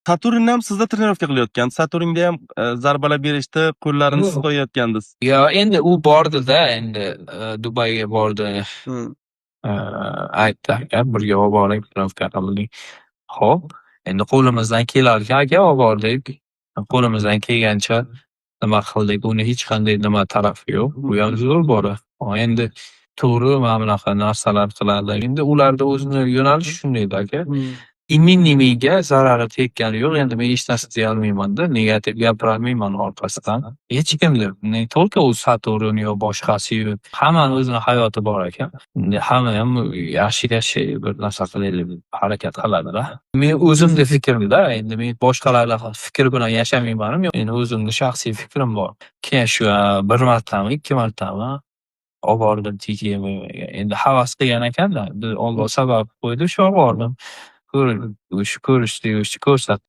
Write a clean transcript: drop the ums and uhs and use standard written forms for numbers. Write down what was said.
Saturnni ham sizda trenirovka qilayotgan. Saturnga ham zarbalar berishdi, qo'llarini siz qo'yayotgandingiz. Yo, endi u bordi-da, endi Dubayga bordi. Hmm. Aytdi aka, birga olib boring, trenirovka qiling. Xo'p, endi qo'limizdan kelarkan aka olib bordik. Qo'limizdan kelgancha nima qildik, uni hech qanday nima tarafi yo'q. Bu ham zo'r bora. Endi to'g'ri mana bunaqa narsalar qiladi. Endi ularda o'zini yo'nalishi shundayda aka. Iminiga zarari tekkani yo'q. Endi men hech narsa deya olmayman-da, negativ gapirolmayman orqasidan. Hech kimni, ne только u Saturn yo boshqasi yo'q. Hammani o'zini hayoti bor ekan. Hamma ham yaxshi bir narsa qilaylik deb harakat qiladi-da. Men o'zimning fikrimda, endi men boshqalarning fikri bilan yashamayman. Endi o'zimning shaxsiy fikrim bor. Keyin shu bir martami, ikki martami olib bordim TKMga. Endi havas qilgan ekanda, Alloh sabab qo'ydi, shu olib bordim. Ko'rishdi, ko'rsatdi.